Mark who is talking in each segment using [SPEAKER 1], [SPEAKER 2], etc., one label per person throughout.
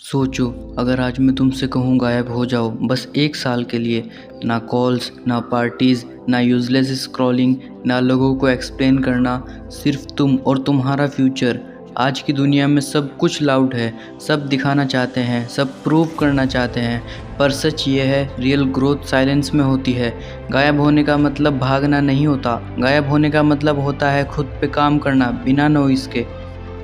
[SPEAKER 1] सोचो, अगर आज मैं तुमसे कहूँ गायब हो जाओ बस एक साल के लिए। ना कॉल्स, ना पार्टीज़, ना यूज़लेस स्क्रॉलिंग, ना लोगों को एक्सप्लेन करना, सिर्फ तुम और तुम्हारा फ्यूचर। आज की दुनिया में सब कुछ लाउड है, सब दिखाना चाहते हैं, सब प्रूव करना चाहते हैं, पर सच ये है, रियल ग्रोथ साइलेंस में होती है। गायब होने का मतलब भागना नहीं होता, गायब होने का मतलब होता है खुद पे काम करना बिना नॉइज़ के।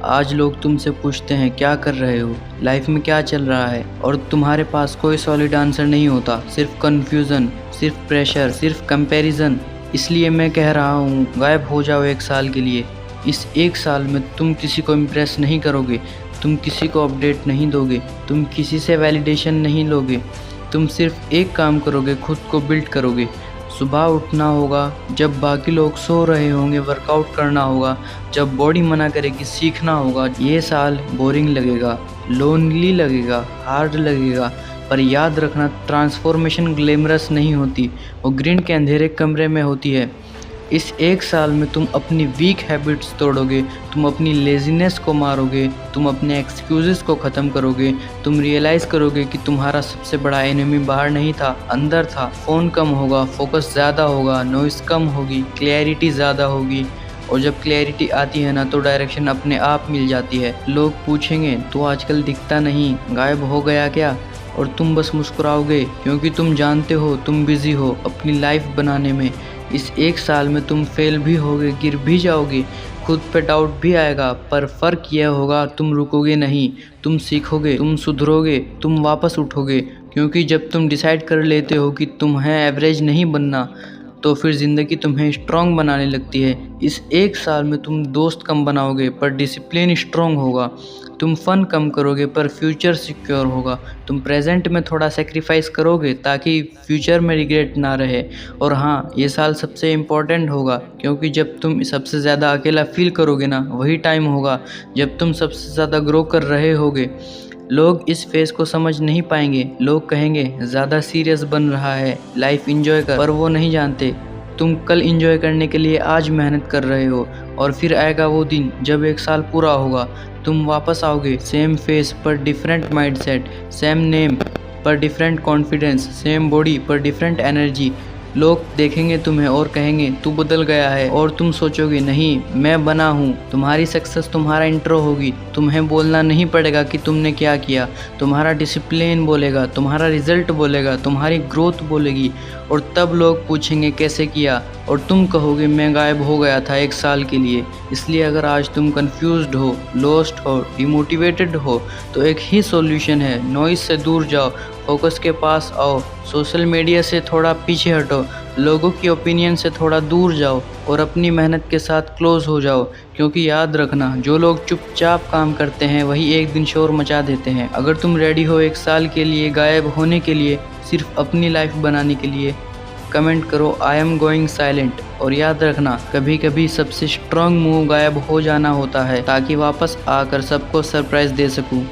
[SPEAKER 1] आज लोग तुमसे पूछते हैं क्या कर रहे हो, लाइफ में क्या चल रहा है, और तुम्हारे पास कोई सॉलिड आंसर नहीं होता, सिर्फ कन्फ्यूज़न, सिर्फ प्रेशर, सिर्फ कंपैरिजन। इसलिए मैं कह रहा हूँ गायब हो जाओ एक साल के लिए। इस एक साल में तुम किसी को इम्प्रेस नहीं करोगे, तुम किसी को अपडेट नहीं दोगे, तुम किसी से वैलिडेशन नहीं लोगे, तुम सिर्फ एक काम करोगे, खुद को बिल्ड करोगे। सुबह उठना होगा जब बाकी लोग सो रहे होंगे, वर्कआउट करना होगा जब बॉडी मना करेगी, सीखना होगा। ये साल बोरिंग लगेगा, लोनली लगेगा, हार्ड लगेगा, पर याद रखना ट्रांसफॉर्मेशन ग्लैमरस नहीं होती, वो ग्रीन के अंधेरे कमरे में होती है। इस एक साल में तुम अपनी वीक हैबिट्स तोड़ोगे, तुम अपनी लेज़ीनेस को मारोगे, तुम अपने एक्सक्यूज़ेस को ख़त्म करोगे, तुम रियलाइज़ करोगे कि तुम्हारा सबसे बड़ा एनिमी बाहर नहीं था, अंदर था। फ़ोन कम होगा, फोकस ज़्यादा होगा, नॉइज़ कम होगी, क्लैरिटी ज़्यादा होगी, और जब क्लैरिटी आती है ना तो डायरेक्शन अपने आप मिल जाती है। लोग पूछेंगे तो आजकल दिखता नहीं, गायब हो गया क्या? और तुम बस मुस्कुराओगे क्योंकि तुम जानते हो तुम बिज़ी हो अपनी लाइफ बनाने में। इस एक साल में तुम फेल भी होगे, गिर भी जाओगे, खुद पे डाउट भी आएगा, पर फ़र्क यह होगा तुम रुकोगे नहीं, तुम सीखोगे, तुम सुधरोगे, तुम वापस उठोगे। क्योंकि जब तुम डिसाइड कर लेते हो कि तुम्हें एवरेज नहीं बनना, तो फिर ज़िंदगी तुम्हें स्ट्रॉन्ग बनाने लगती है। इस एक साल में तुम दोस्त कम बनाओगे पर डिसिप्लिन स्ट्रॉन्ग होगा, तुम फ़न कम करोगे पर फ्यूचर सिक्योर होगा, तुम प्रेजेंट में थोड़ा सेक्रीफाइस करोगे ताकि फ्यूचर में रिग्रेट ना रहे। और हाँ, ये साल सबसे इम्पोर्टेंट होगा क्योंकि जब तुम सबसे ज़्यादा अकेला फील करोगे ना, वही टाइम होगा जब तुम सबसे ज़्यादा ग्रो कर रहे होगे। लोग इस फेज़ को समझ नहीं पाएंगे, लोग कहेंगे ज़्यादा सीरियस बन रहा है, लाइफ इंजॉय कर, पर वो नहीं जानते तुम कल इंजॉय करने के लिए आज मेहनत कर रहे हो। और फिर आएगा वो दिन जब एक साल पूरा होगा, तुम वापस आओगे, सेम फेस पर डिफरेंट माइंडसेट, सेम नेम पर डिफरेंट कॉन्फिडेंस, सेम बॉडी पर डिफरेंट एनर्जी। लोग देखेंगे तुम्हें और कहेंगे तू बदल गया है, और तुम सोचोगे नहीं, मैं बना हूँ। तुम्हारी सक्सेस तुम्हारा इंट्रो होगी, तुम्हें बोलना नहीं पड़ेगा कि तुमने क्या किया, तुम्हारा डिसिप्लिन बोलेगा, तुम्हारा रिजल्ट बोलेगा, तुम्हारी ग्रोथ बोलेगी। और तब लोग पूछेंगे कैसे किया, और तुम कहोगे मैं गायब हो गया था एक साल के लिए। इसलिए अगर आज तुम कंफ्यूज्ड हो, लॉस्ट हो, डिमोटिवेटेड हो, तो एक ही सॉल्यूशन है, नॉइज़ से दूर जाओ, फोकस के पास आओ, सोशल मीडिया से थोड़ा पीछे हटो, लोगों की ओपिनियन से थोड़ा दूर जाओ, और अपनी मेहनत के साथ क्लोज हो जाओ। क्योंकि याद रखना, जो लोग चुपचाप काम करते हैं वही एक दिन शोर मचा देते हैं। अगर तुम रेडी हो एक साल के लिए गायब होने के लिए, सिर्फ अपनी लाइफ बनाने के लिए, कमेंट करो आई एम गोइंग साइलेंट। और याद रखना, कभी कभी सबसे स्ट्रॉन्ग मूव गायब हो जाना होता है, ताकि वापस आकर सबको सरप्राइज दे सकूं।